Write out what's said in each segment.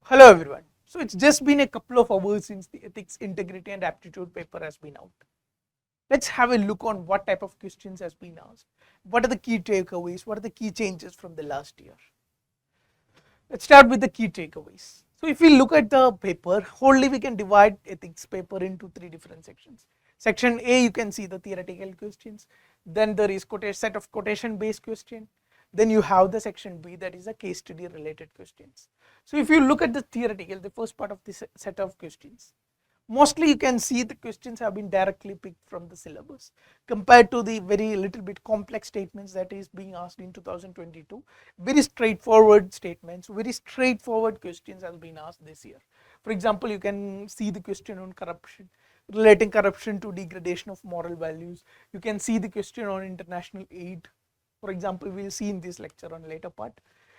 Hello everyone. So it's just been a couple of hours since the ethics, integrity and aptitude paper has been out. Let's have a look on what type of questions has been asked. What are the key takeaways? What are the key changes from the last year? Let's start with the key takeaways. So if we look at the paper, wholly we can divide ethics paper into three different sections. Section A, you can see the theoretical questions. Then there is set of quotation based questions. Then you have the section B, that is a case study related questions. So if you look at the theoretical, the first part of this set of questions, mostly you can see the questions have been directly picked from the syllabus compared to the very little bit complex statements that is being asked in 2022. Very straightforward statements, very straightforward questions has been asked this year. For example, you can see the question on corruption, relating corruption to degradation of moral values. You can see the question on international aid. For example, we will see in this lecture on later part.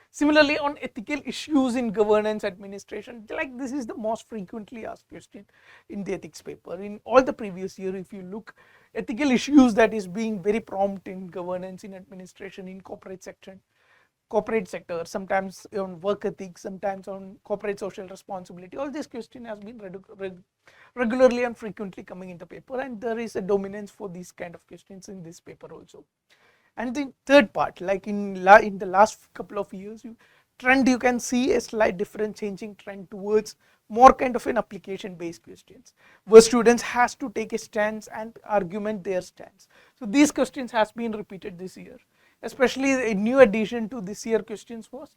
Similarly, on ethical issues in governance administration, like this is the most frequently asked question in the ethics paper. In all the previous year, if you look, ethical issues that is being very prompt in governance, in administration, in corporate sector, sometimes on work ethics, sometimes on corporate social responsibility. All this question has been regularly and frequently coming in the paper, and there is a dominance for these kind of questions in this paper also. And the third part, like in the last couple of years, you can see a slight different changing trend towards more kind of an application based questions, where students has to take a stance and argument their stance. So these questions has been repeated this year. Especially a new addition to this year questions was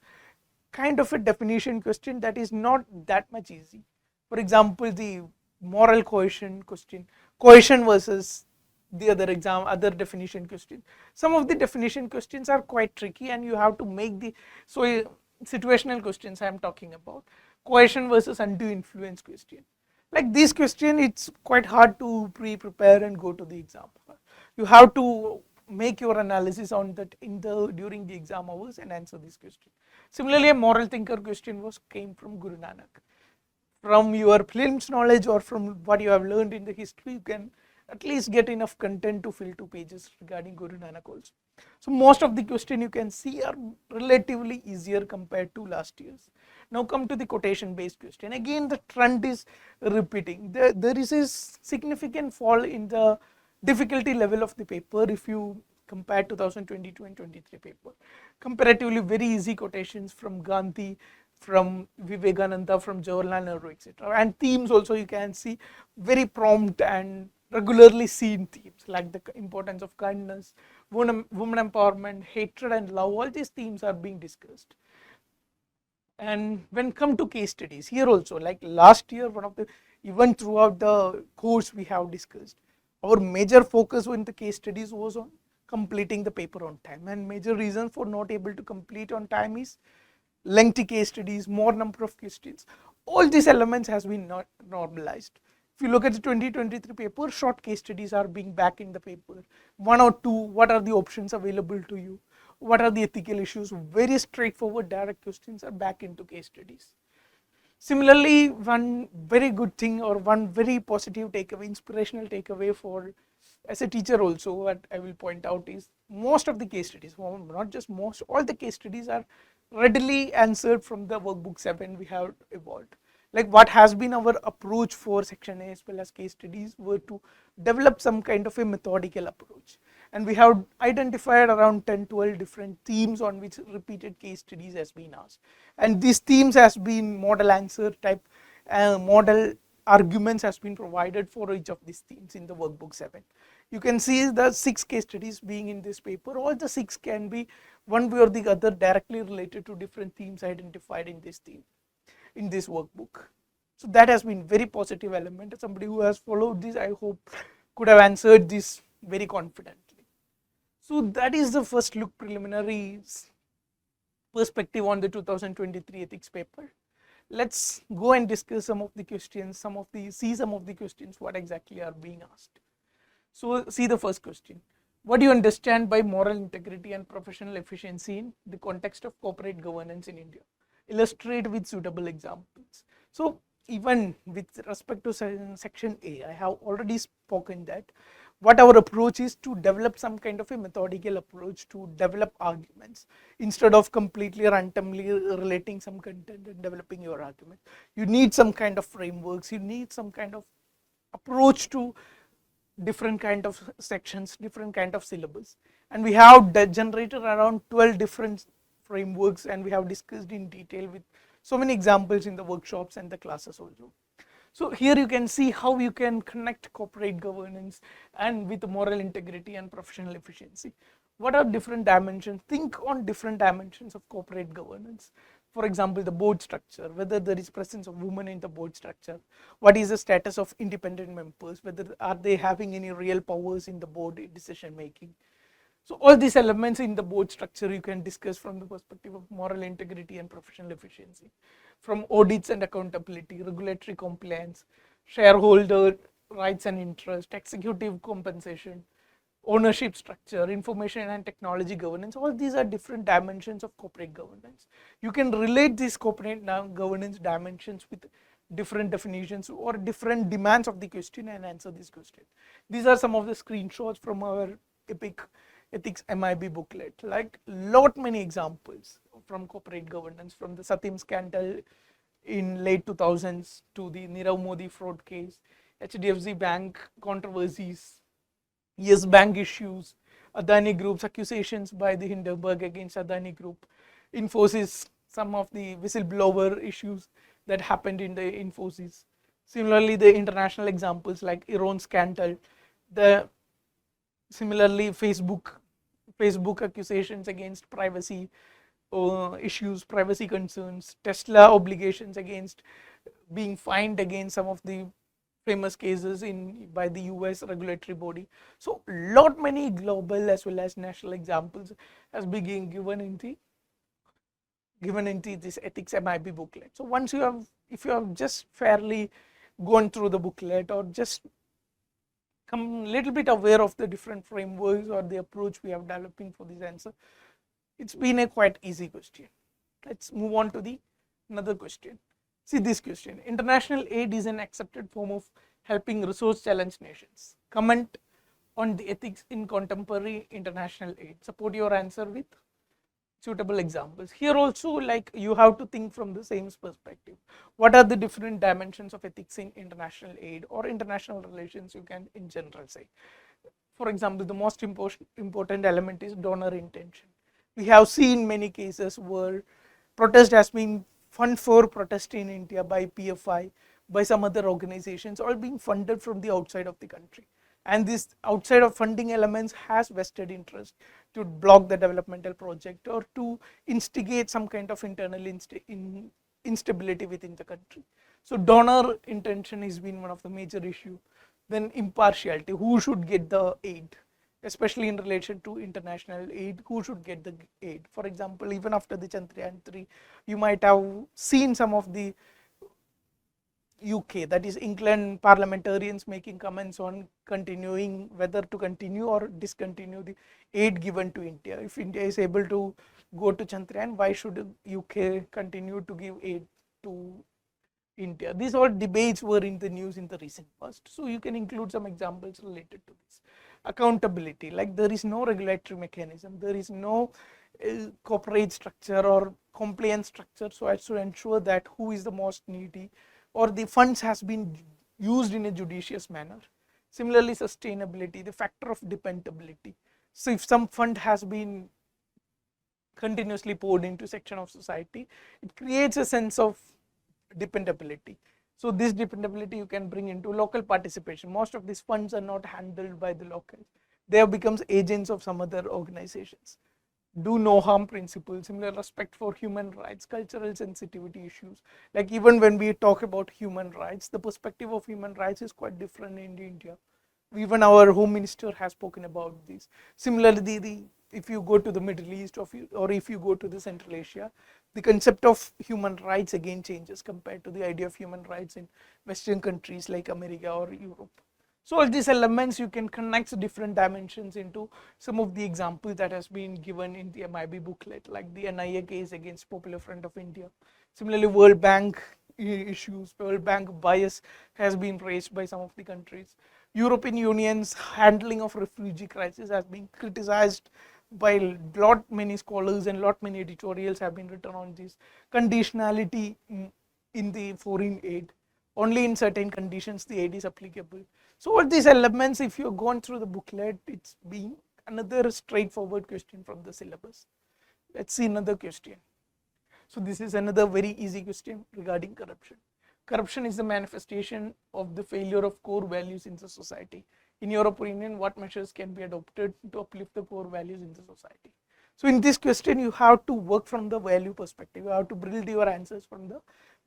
kind of a definition question that is not that much easy. For example, the moral coercion question, coercion versus the other definition question. Some of the definition questions are quite tricky, and you have to make the situational questions I am talking about. Coercion versus undue influence question. Like this question, it's quite hard to prepare and go to the exam. You have to make your analysis on that during the exam hours and answer this question. Similarly, a moral thinker question came from Guru Nanak. From your prelims knowledge or from what you have learned in the history, you can at least get enough content to fill 2 pages regarding Guru Nanak also. So most of the question you can see are relatively easier compared to last year's. Now come to the quotation based question. Again, the trend is repeating. There is a significant fall in the difficulty level of the paper if you compare 2022 and 23 paper. Comparatively very easy quotations from Gandhi, from Vivekananda, from Jawaharlal Nehru, etc. And themes also you can see very prompt and regularly seen themes like the importance of kindness, women empowerment, hatred and love. All these themes are being discussed. And when come to case studies, here also, like last year, even throughout the course we have discussed, our major focus in the case studies was on completing the paper on time. And major reason for not able to complete on time is lengthy case studies, more number of questions. All these elements has been not normalized. If you look at the 2023 paper, short case studies are being back in the paper. 1 or 2, what are the options available to you? What are the ethical issues? Very straightforward direct questions are back into case studies. Similarly, one very good thing or one very positive takeaway, inspirational takeaway for as a teacher also, what I will point out is most of the case studies, well, not just most, all the case studies are readily answered from the workbook 7 we have evolved. Like what has been our approach for section A as well as case studies were to develop some kind of a methodical approach. And we have identified around 10-12 different themes on which repeated case studies has been asked. And these themes has been model answer type, model arguments has been provided for each of these themes in the workbook 7. You can see the 6 case studies being in this paper. All the 6 can be one way or the other directly related to different themes identified in this theme, in this workbook. So that has been very positive element. Somebody who has followed this, I hope, could have answered this very confidently. So that is the first look preliminary perspective on the 2023 ethics paper. Let's go and discuss some of the questions, see some of the questions what exactly are being asked. So see the first question. What do you understand by moral integrity and professional efficiency in the context of corporate governance in India? Illustrate with suitable examples. So even with respect to section A, I have already spoken that what our approach is to develop some kind of a methodical approach to develop arguments instead of completely randomly relating some content and developing your argument. You need some kind of frameworks, you need some kind of approach to different kind of sections, different kind of syllabus, and we have generated around 12 different frameworks, and we have discussed in detail with so many examples in the workshops and the classes also. So here you can see how you can connect corporate governance and with moral integrity and professional efficiency. What are different dimensions? Think on different dimensions of corporate governance. For example, the board structure, whether there is presence of women in the board structure, what is the status of independent members, whether are they having any real powers in the board decision making. So all these elements in the board structure you can discuss from the perspective of moral integrity and professional efficiency, from audits and accountability, regulatory compliance, shareholder rights and interest, executive compensation, ownership structure, information and technology governance. All these are different dimensions of corporate governance. You can relate these corporate governance dimensions with different definitions or different demands of the question and answer this question. These are some of the screenshots from our epic ethics MIB booklet, like lot many examples from corporate governance, from the Satyam scandal in late 2000s to the Nirav Modi fraud case, HDFC Bank controversies, Yes Bank issues, Adani Group's accusations by the Hindenburg against Adani Group, Infosys, some of the whistleblower issues that happened in the Infosys. Similarly, the international examples like Iran scandal, the similarly Facebook accusations against privacy issues, privacy concerns, Tesla obligations against being fined against some of the famous cases in by the US regulatory body. So lot many global as well as national examples has been given in this ethics MIB booklet. So once you have, if you have just fairly gone through the booklet or just come a little bit aware of the different frameworks or the approach we are developing for this answer, it's been a quite easy question. Let's move on to the another question. See this question: international aid is an accepted form of helping resource challenged nations. Comment on the ethics in contemporary international aid. Support your answer with suitable examples. Here also, like, you have to think from the same perspective. What are the different dimensions of ethics in international aid or international relations, you can in general say. For example, the most important element is donor intention. We have seen many cases where protest has been fund for protest in India by PFI, by some other organizations, all being funded from the outside of the country. And this outside of funding elements has vested interest to block the developmental project or to instigate some kind of internal instability within the country. So donor intention has been one of the major issue. Then impartiality, who should get the aid, especially in relation to international aid, who should get the aid. For example, even after the Chandrayaan-3, you might have seen some of the UK, that is England parliamentarians making comments on continuing, whether to continue or discontinue the aid given to India. If India is able to go to Chandrayaan, why should UK continue to give aid to India? These all debates were in the news in the recent past. So you can include some examples related to this. Accountability, like there is no regulatory mechanism, there is no corporate structure or compliance structure so as to ensure that who is the most needy or the funds has been used in a judicious manner. Similarly, sustainability, the factor of dependability. So if some fund has been continuously poured into section of society, it creates a sense of dependability. So this dependability you can bring into local participation. Most of these funds are not handled by the locals. They have become agents of some other organizations. Do no harm principle, similar respect for human rights, cultural sensitivity issues. Like even when we talk about human rights, the perspective of human rights is quite different in India. Even our home minister has spoken about this. Similarly, if you go to the Middle East or if you go to the Central Asia, the concept of human rights again changes compared to the idea of human rights in Western countries like America or Europe. So all these elements you can connect different dimensions into some of the examples that has been given in the MIB booklet, like the NIA case against Popular Front of India. Similarly, World Bank issues, World Bank bias has been raised by some of the countries. European Union's handling of refugee crisis has been criticized by lot many scholars, and lot many editorials have been written on this. Conditionality in the foreign aid, only in certain conditions the aid is applicable. So all these elements, if you've gone through the booklet, it's been another straightforward question from the syllabus. Let's see another question. So this is another very easy question regarding corruption. Corruption is the manifestation of the failure of core values in the society. In your opinion, what measures can be adopted to uplift the core values in the society? So in this question, you have to work from the value perspective. You have to build your answers from the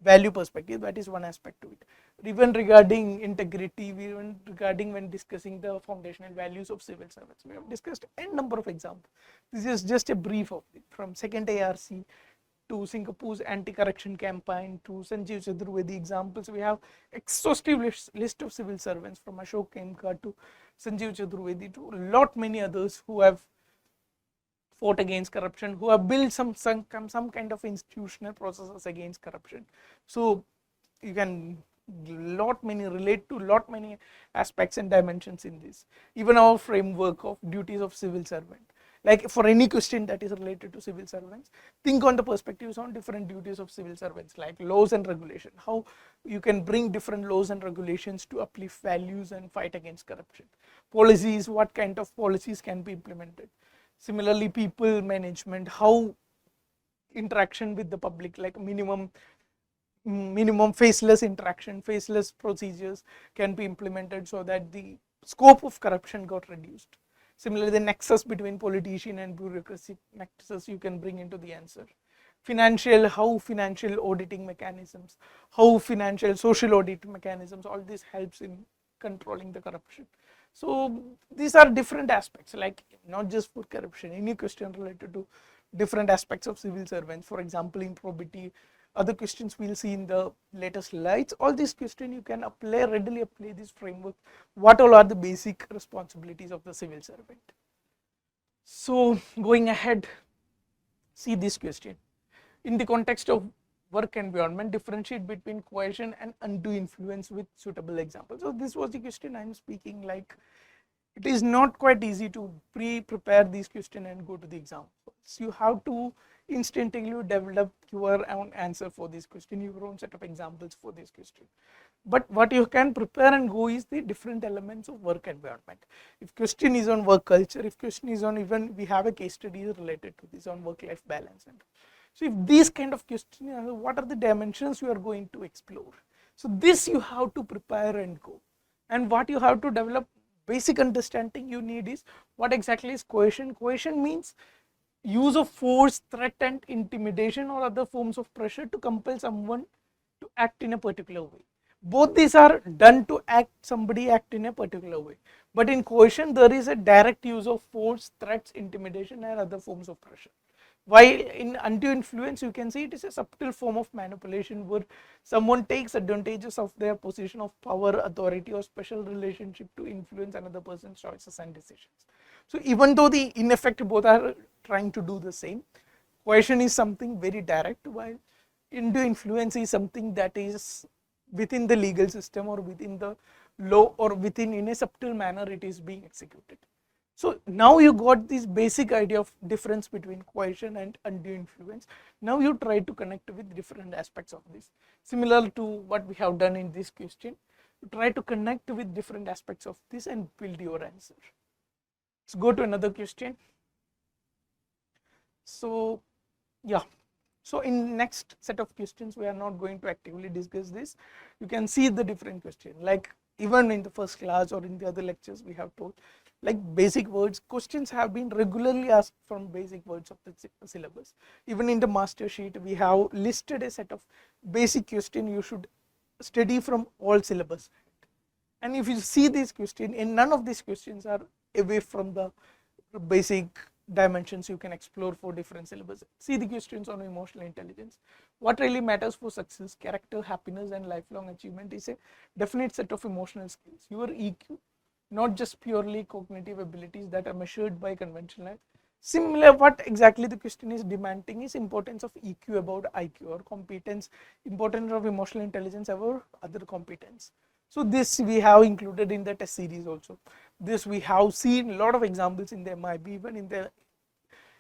value perspective. That is one aspect to it. Even regarding integrity, even regarding when discussing the foundational values of civil servants, we have discussed n number of examples. This is just a brief of it, from second ARC to Singapore's anti-corruption campaign to Sanjeev Chaturvedi examples. We have exhaustive list of civil servants from Ashok Khemka to Sanjeev Chaturvedi to lot many others who have fought against corruption, who have built some kind of institutional processes against corruption. So you can relate to lot many aspects and dimensions in this. Even our framework of duties of civil servant, like for any question that is related to civil servants, think on the perspectives on different duties of civil servants, like laws and regulation, how you can bring different laws and regulations to uplift values and fight against corruption. Policies, what kind of policies can be implemented. Similarly, people management, how interaction with the public, like minimum faceless interaction, faceless procedures can be implemented so that the scope of corruption got reduced. Similarly, the nexus between politician and bureaucracy nexus you can bring into the answer. Financial, how financial auditing mechanisms, how financial social audit mechanisms, all this helps in controlling the corruption. So these are different aspects, like not just for corruption, any question related to different aspects of civil servants, for example, improbity, other questions we'll see in the later slides. All these questions you can readily apply this framework. What all are the basic responsibilities of the civil servant? So going ahead, see this question. In the context of work environment, differentiate between coercion and undue influence with suitable examples. So this was the question I'm speaking, like it is not quite easy to prepare these questions and go to the examples. You have to instinctively develop your own answer for this question, your own set of examples for this question. But what you can prepare and go is the different elements of work environment. If question is on work culture, if question is on, even we have a case study related to this on work-life balance. And so if these kind of questions, what are the dimensions you are going to explore? So this you have to prepare and go. And what you have to develop, basic understanding you need is what exactly is coercion. Coercion means use of force, threat and intimidation or other forms of pressure to compel someone to act in a particular way. Both these are done to somebody act in a particular way. But in coercion, there is a direct use of force, threats, intimidation and other forms of pressure. While in undue influence, you can see it is a subtle form of manipulation where someone takes advantages of their position of power, authority or special relationship to influence another person's choices and decisions. So even though in effect both are trying to do the same, coercion is something very direct, while undue influence is something that is within the legal system or within the law or within in a subtle manner it is being executed. So now you got this basic idea of difference between coercion and undue influence. Now you try to connect with different aspects of this. Similar to what we have done in this question, you try to connect with different aspects of this and build your answer. Let's go to another question. So yeah, so in next set of questions we are not going to actively discuss this. You can see the different question, like even in the first class or in the other lectures we have told, like basic words questions have been regularly asked from basic words of the syllabus. Even in the master sheet we have listed a set of basic question you should study from all syllabus. And if you see this question, and none of these questions are away from the basic dimensions you can explore for different syllabus. See the questions on emotional intelligence. What really matters for success, character, happiness and lifelong achievement is a definite set of emotional skills. Your EQ, not just purely cognitive abilities that are measured by conventional. Similar, what exactly the question is demanding is importance of EQ about IQ, or competence, importance of emotional intelligence over other competence. So this we have included in the test series also. This we have seen a lot of examples in the MIB, even in the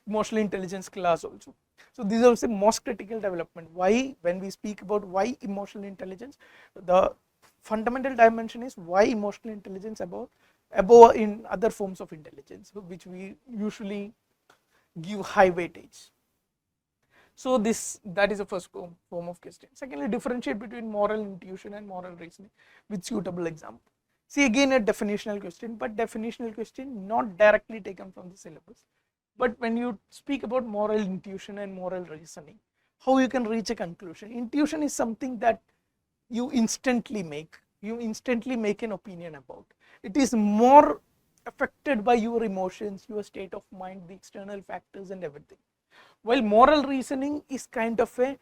emotional intelligence class also. So these are the most critical development. Why, when we speak about why emotional intelligence, the fundamental dimension is why emotional intelligence above in other forms of intelligence, which we usually give high weightage. So that is the first form of question. Secondly, differentiate between moral intuition and moral reasoning with suitable example. See, again a definitional question, but definitional question not directly taken from the syllabus. But when you speak about moral intuition and moral reasoning, how you can reach a conclusion. Intuition is something that you instantly make an opinion about. It is more affected by your emotions, your state of mind, the external factors and everything. While moral reasoning is kind of a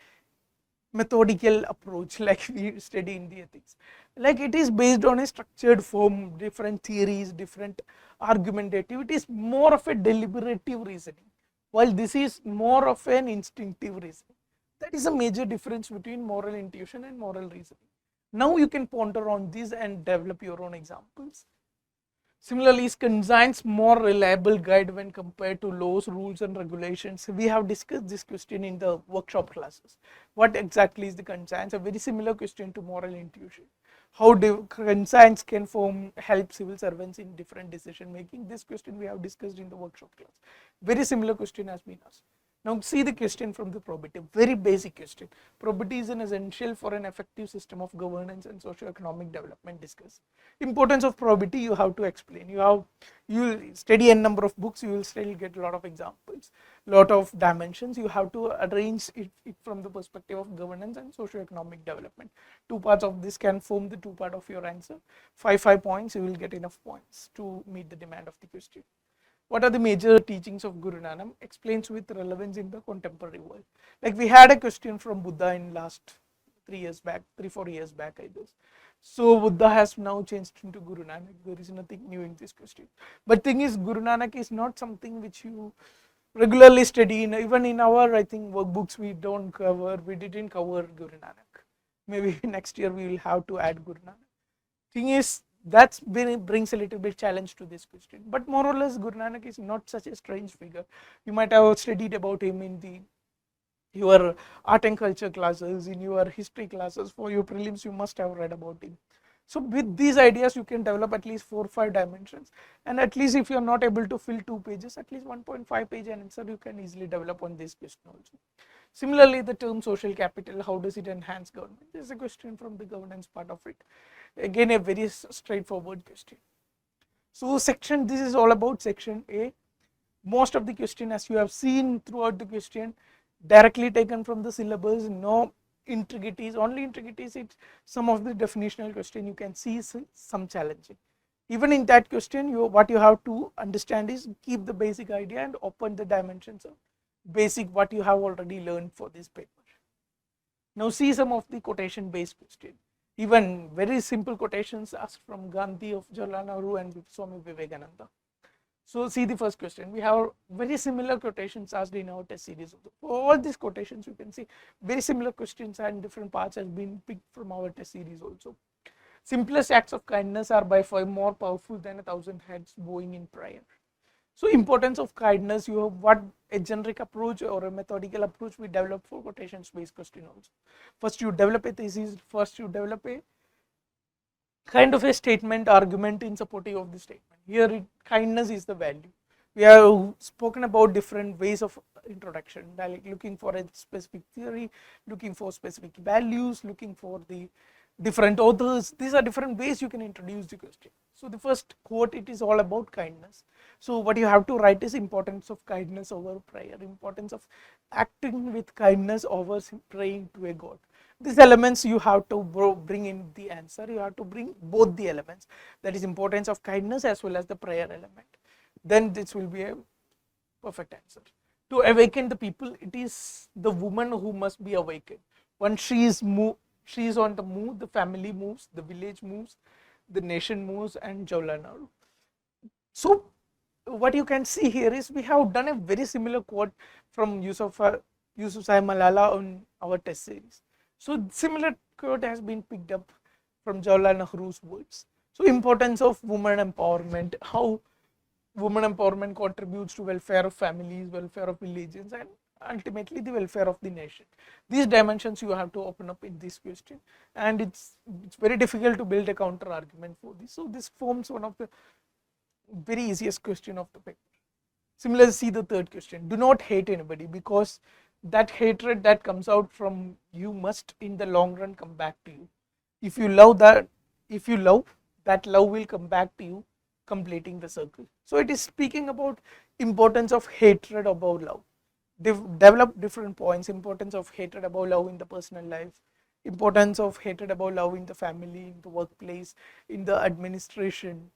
methodical approach, like we study in the ethics, like it is based on a structured form, different theories, different argumentative. It is more of a deliberative reasoning, while this is more of an instinctive reasoning. That is a major difference between moral intuition and moral reasoning. Now you can ponder on this and develop your own examples. Similarly, is conscience more reliable guide when compared to laws, rules and regulations? We have discussed this question in the workshop classes. What exactly is the conscience? A very similar question to moral intuition. How conscience can help civil servants in different decision making? This question we have discussed in the workshop class. Very similar question has been asked. Now see the question from the probity, very basic question. Probity is an essential for an effective system of governance and socio-economic development. Discuss. Importance of probity you have to explain. You will study n number of books, you will still get a lot of examples, lot of dimensions. You have to arrange it from the perspective of governance and socio-economic development. Two parts of this can form the two part of your answer. 5 points, you will get enough points to meet the demand of the question. What are the major teachings of Guru Nanak? Explains with relevance in the contemporary world. Like we had a question from Buddha in last 3-4 years back, I guess. So Buddha has now changed into Guru Nanak. There is nothing new in this question. But thing is, Guru Nanak is not something which you regularly study. Even in our, I think, workbooks we didn't cover Guru Nanak. Maybe next year we will have to add Guru Nanak. Thing is, that brings a little bit challenge to this question. But more or less, Guru Nanak is not such a strange figure. You might have studied about him in your art and culture classes, in your history classes. For your prelims, you must have read about him. So with these ideas, you can develop at least 4 or 5 dimensions. And at least if you are not able to fill 2 pages, at least 1.5 page answer you can easily develop on this question also. Similarly, the term social capital, how does it enhance government? This is a question from the governance part of it. Again, a very straightforward question. So this is all about section A. Most of the question, as you have seen throughout the question, directly taken from the syllabus, no intricacies, only intricacies. It's some of the definitional question you can see some challenging. Even in that question, what you have to understand is keep the basic idea and open the dimensions of basic what you have already learned for this paper. Now see some of the quotation based question. Even very simple quotations asked from Gandhi, of Jawaharlal Nehru and Swami Vivekananda. So see the first question. We have very similar quotations asked in our test series. For all these quotations you can see very similar questions and different parts has been picked from our test series also. Simplest acts of kindness are by far more powerful than 1,000 heads bowing in prayer. So importance of kindness, you have what a generic approach or a methodical approach we develop for quotations based question also. First you develop a thesis, first you develop a kind of a statement argument in supportive of the statement. Here kindness is the value. We have spoken about different ways of introduction, like looking for a specific theory, looking for specific values, looking for the different authors. These are different ways you can introduce the question. So the first quote, it is all about kindness. So what you have to write is importance of kindness over prayer, importance of acting with kindness over praying to a god. These elements you have to bring in the answer. You have to bring both the elements, that is importance of kindness as well as the prayer element. Then this will be a perfect answer. To awaken the people, it is the woman who must be awakened. Once she is on the move, the family moves, the village moves, the nation moves, and Jawaharlal Nehru. So what you can see here is we have done a very similar quote from Yousafzai Malala on our test series. So similar quote has been picked up from Jawaharlal Nehru's words. So importance of women empowerment, how women empowerment contributes to welfare of families, welfare of villages, and ultimately the welfare of the nation. These dimensions you have to open up in this question, and it's very difficult to build a counter argument for this. So this forms one of the very easiest question of the paper. Similarly, see the third question. Do not hate anybody, because that hatred that comes out from you must in the long run come back to you. If you love that, if you love, that love will come back to you, completing the circle. So it is speaking about importance of hatred above love. Develop different points: importance of hatred above love in the personal life, importance of hatred above love in the family, in the workplace, in the administration.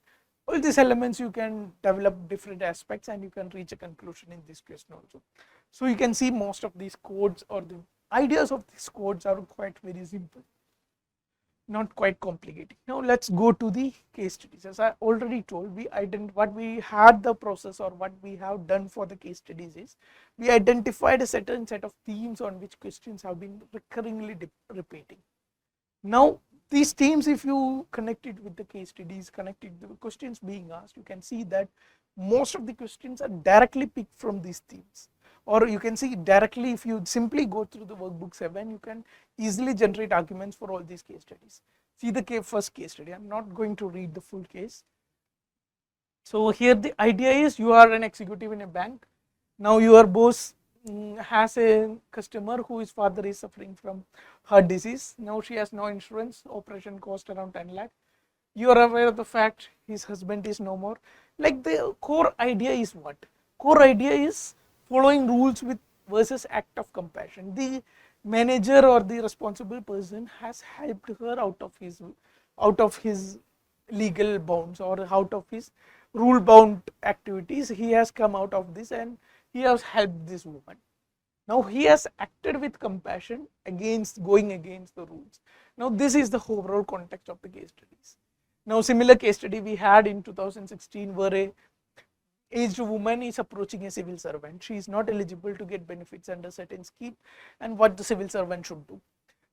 All these elements you can develop different aspects and you can reach a conclusion in this question also. So you can see most of these codes or the ideas of these codes are quite very simple, not quite complicated. Now let's go to the case studies. As I already told, what we had the process or what we have done for the case studies is we identified a certain set of themes on which questions have been recurringly repeating. Now these themes, if you connect it with the case studies, connect it to the questions being asked, you can see that most of the questions are directly picked from these themes. Or you can see directly, if you simply go through the workbook 7, you can easily generate arguments for all these case studies. See the first case study. I'm not going to read the full case. So here the idea is you are an executive in a bank. Now your boss has a customer whose father is suffering from heart disease. Now she has no insurance, operation cost around 10 lakh. You are aware of the fact his husband is no more. Like, the core idea is what? Core idea is following rules with versus act of compassion. The manager or the responsible person has helped her out of his legal bounds or out of his rule bound activities. He has come out of this and he has helped this woman. Now he has acted with compassion going against the rules. Now this is the overall context of the case studies. Now similar case study we had in 2016 where a aged woman is approaching a civil servant. She is not eligible to get benefits under certain scheme, and what the civil servant should do.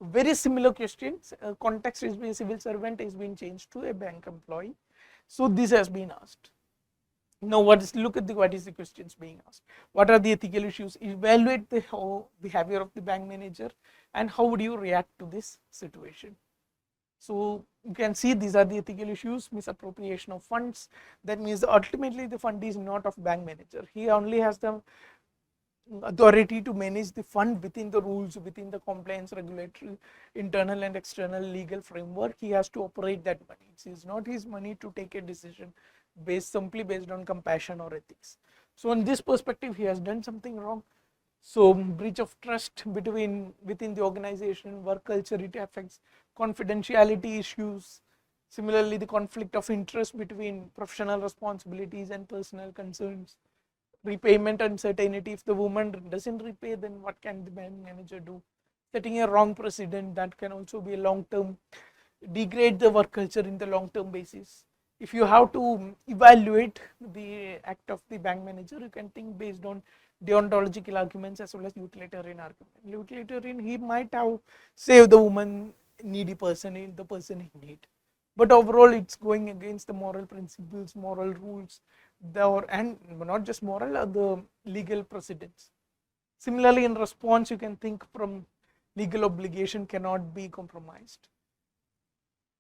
Very similar questions. Context is being civil servant is being changed to a bank employee. So this has been asked. Now look at what is the questions being asked. What are the ethical issues? Evaluate the behavior of the bank manager and how would you react to this situation. So you can see these are the ethical issues: misappropriation of funds. That means ultimately the fund is not of bank manager. He only has the authority to manage the fund within the rules, within the compliance, regulatory, internal and external legal framework. He has to operate that money. It is not his money to take a decision simply based on compassion or ethics. So in this perspective, he has done something wrong. So breach of trust within the organization, work culture, it affects confidentiality issues. Similarly, the conflict of interest between professional responsibilities and personal concerns. Repayment uncertainty: if the woman doesn't repay, then what can the bank manager do? Setting a wrong precedent, that can also be a long term, degrade the work culture in the long term basis. If you have to evaluate the act of the bank manager, you can think based on deontological arguments as well as utilitarian argument. Utilitarian, he might have saved the woman, needy person, the person in need, but overall it's going against the moral principles, moral rules, and not just moral, the legal precedents. Similarly, in response, you can think from legal obligation cannot be compromised,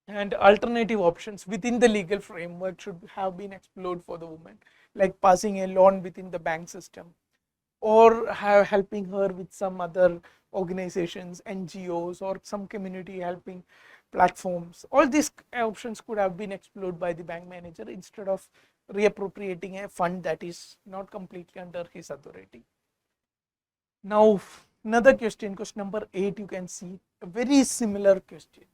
and alternative options within the legal framework should have been explored for the woman, like passing a loan within the bank system or helping her with some other organizations, NGOs, or some community helping platforms. All these options could have been explored by the bank manager instead of reappropriating a fund that is not completely under his authority. Now another question, question number 8, you can see a very similar question.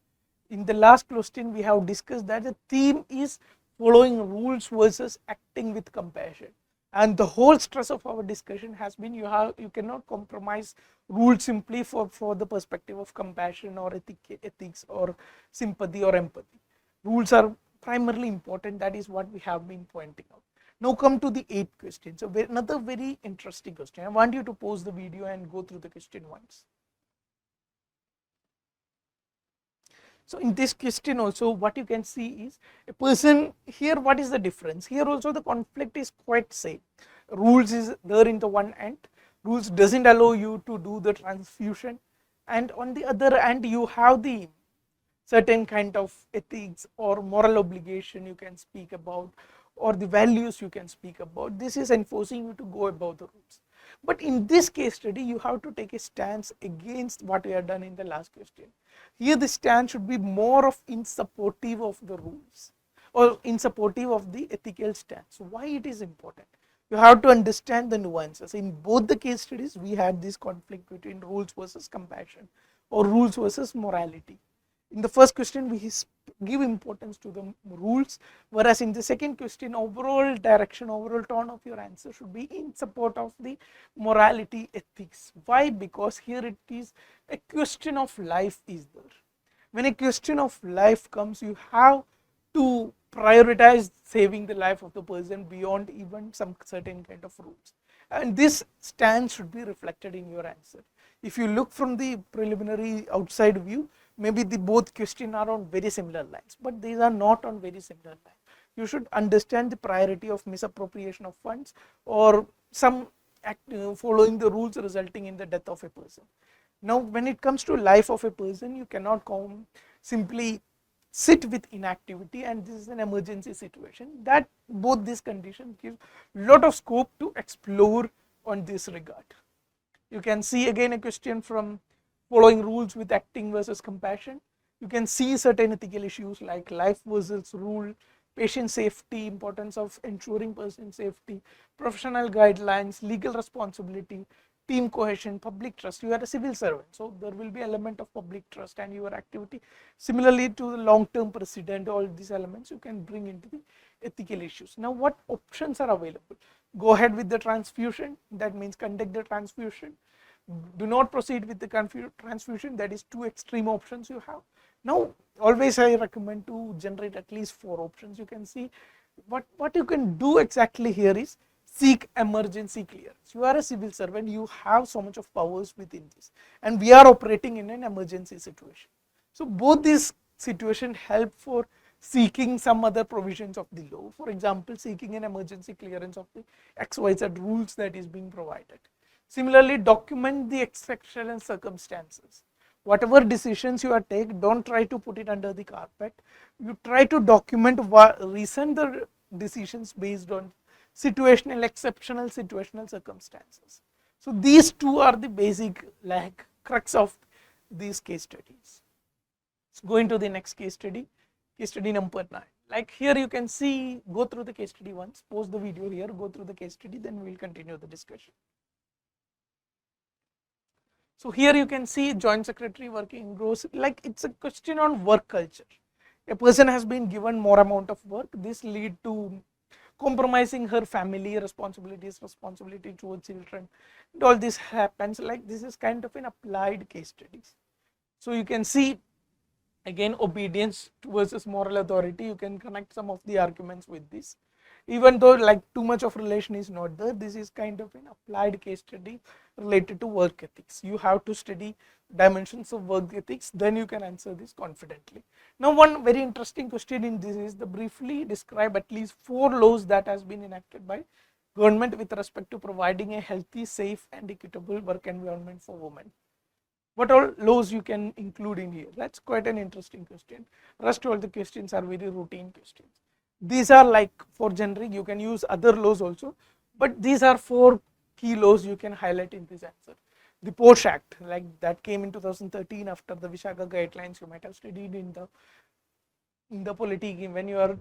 In the last question, we have discussed that the theme is following rules versus acting with compassion. And the whole stress of our discussion has been you cannot compromise rules simply for the perspective of compassion or ethics or sympathy or empathy. Rules are primarily important. That is what we have been pointing out. Now come to the 8th question. So another very interesting question. I want you to pause the video and go through the question once. So in this question also, what you can see is a person here. What is the difference? Here also the conflict is quite same. Rules is there in the one end. Rules doesn't allow you to do the transfusion, and on the other hand you have the certain kind of ethics or moral obligation you can speak about, or the values you can speak about. This is enforcing you to go above the rules. But in this case study, you have to take a stance against what we have done in the last question. Here the stance should be more of in supportive of the rules or in supportive of the ethical stance. Why it is important? You have to understand the nuances. In both the case studies, we had this conflict between rules versus compassion or rules versus morality. In the first question, we give importance to the rules, whereas in the second question, overall direction, overall tone of your answer should be in support of the morality, ethics. Why? Because here it is a question of life is there. When a question of life comes, you have to prioritize saving the life of the person beyond even some certain kind of rules. And this stance should be reflected in your answer. If you look from the preliminary outside view, maybe the both questions are on very similar lines, but these are not on very similar lines. You should understand the priority of misappropriation of funds or some following the rules resulting in the death of a person. Now, when it comes to life of a person, you cannot simply sit with inactivity, and this is an emergency situation. That both these conditions give lot of scope to explore on this regard. You can see again a question from following rules with acting versus compassion. You can see certain ethical issues like life versus rule, patient safety, importance of ensuring person safety, professional guidelines, legal responsibility, team cohesion, public trust. You are a civil servant, so there will be element of public trust and your activity. Similarly to the long-term precedent, all these elements you can bring into the ethical issues. Now, what options are available? Go ahead with the transfusion, that means conduct the transfusion. Do not proceed with the transfusion, that is two extreme options you have. Now, always I recommend to generate at least 4 options. You can see what you can do exactly here is seek emergency clearance. You are a civil servant, you have so much of powers within this, and we are operating in an emergency situation. So both these situations help for seeking some other provisions of the law. For example, seeking an emergency clearance of the XYZ rules that is being provided. Similarly, document the exceptional circumstances. Whatever decisions you are taking, don't try to put it under the carpet. You try to document recent the decisions based on situational, exceptional situational circumstances. So these two are the basic crux of these case studies. So going to the next case study number 9. Like here you can see, go through the case study once, pause the video here, go through the case study, then we will continue the discussion. So here you can see joint secretary working gross, like it's a question on work culture. A person has been given more amount of work, this lead to compromising her family responsibility towards children, and all this happens. Like this is kind of an applied case studies. So you can see again obedience versus moral authority, you can connect some of the arguments with this. Even though like too much of relation is not there, this is kind of an applied case study related to work ethics. You have to study dimensions of work ethics, then you can answer this confidently. Now, one very interesting question in this is the briefly describe at least 4 laws that has been enacted by government with respect to providing a healthy, safe and equitable work environment for women. What all laws you can include in here? That's quite an interesting question. Rest all the questions are very routine questions. These are like for generic, you can use other laws also, but these are 4 key laws you can highlight in this answer. The Posh Act, like that came in 2013 after the Vishaka guidelines, you might have studied in the polity when you are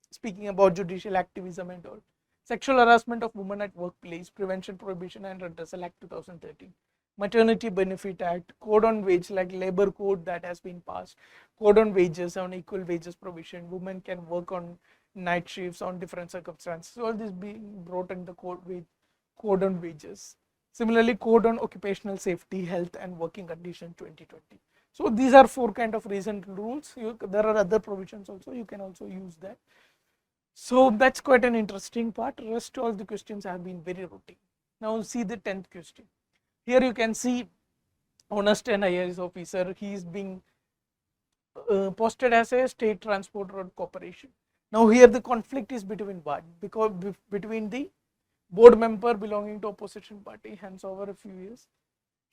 speaking about judicial activism and all. Sexual harassment of women at workplace, Prevention, Prohibition and Redressal Act 2013. Maternity Benefit Act, Code on Wage, like labor code that has been passed, Code on Wages, on equal wages provision, women can work on night shifts on different circumstances. So all this being brought in the code on wages. Similarly, Code on Occupational Safety, Health and Working Conditions 2020. So these are 4 kind of recent rules. There are other provisions also, you can also use that. So that's quite an interesting part. Rest all the questions have been very routine. Now see the 10th question. Here you can see honest and IAS officer, he is being posted as a state transport road corporation. Now here the conflict is between what? Because between the board member belonging to opposition party, hence over a few years,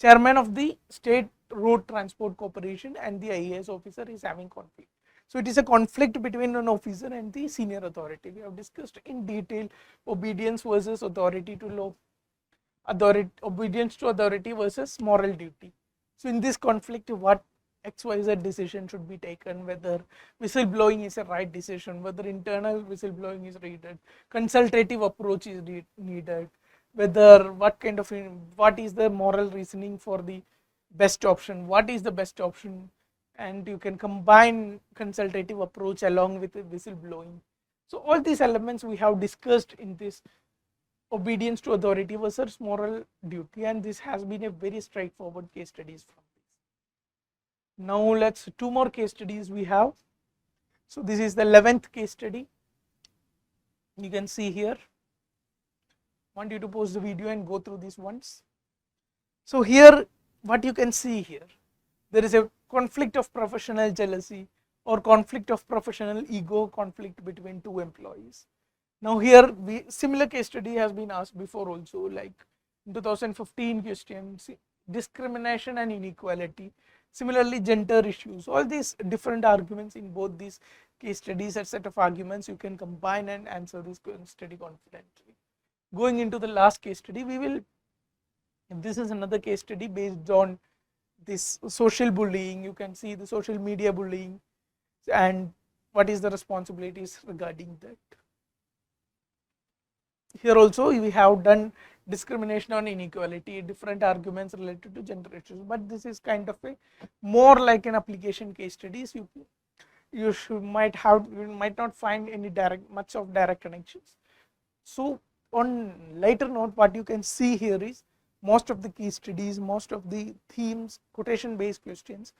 chairman of the state road transport corporation and the IAS officer is having conflict. So it is a conflict between an officer and the senior authority. We have discussed in detail obedience versus authority to law, obedience to authority versus moral duty. So in this conflict, what XYZ decision should be taken, whether whistleblowing is a right decision, whether internal whistleblowing is needed, consultative approach is needed, whether what is the moral reasoning for the best option, what is the best option, and you can combine consultative approach along with whistleblowing. So all these elements we have discussed in this obedience to authority versus moral duty, and this has been a very straightforward case studies from this. Now let's two more case studies we have. So this is the 11th case study. You can see here. Want you to pause the video and go through these ones. So here what you can see here, there is a conflict of professional jealousy or conflict of professional ego conflict between two employees. Now here similar case study has been asked before also, like in 2015 questions, discrimination and inequality, similarly gender issues, all these different arguments in both these case studies, a set of arguments you can combine and answer this study confidently. Going into the last case study, this is another case study based on this social bullying. You can see the social media bullying and what is the responsibilities regarding that. Here also we have done discrimination on inequality, different arguments related to gender issues, but this is kind of a more like an application case studies. You might not find any much of direct connections. So on lighter note, what you can see here is most of the case studies, most of the themes, quotation based questions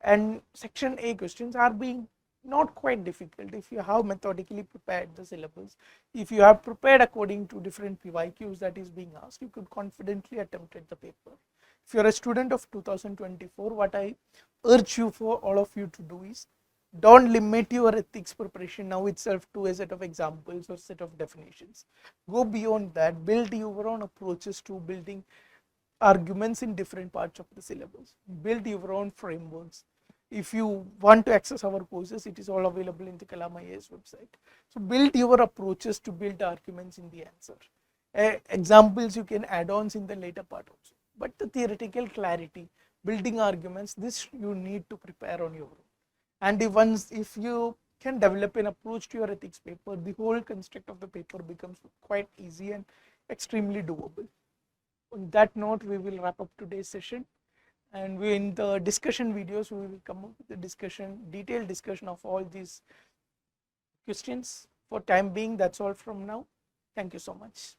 and section A questions are being not quite difficult if you have methodically prepared the syllabus. If you have prepared according to different PYQs that is being asked, you could confidently attempt at the paper. If you are a student of 2024, what I urge you for all of you to do is, don't limit your ethics preparation now itself to a set of examples or set of definitions. Go beyond that, build your own approaches to building arguments in different parts of the syllabus, build your own frameworks. If you want to access our courses, it is all available in the Kalam IAS website. So build your approaches to build arguments in the answer. Examples you can add ons in the later part also. But the theoretical clarity, building arguments, this you need to prepare on your own. And if you can develop an approach to your ethics paper, the whole construct of the paper becomes quite easy and extremely doable. On that note, we will wrap up today's session. And in the discussion videos, we will come up with the detailed discussion of all these questions. For time being, that's all from now. Thank you so much.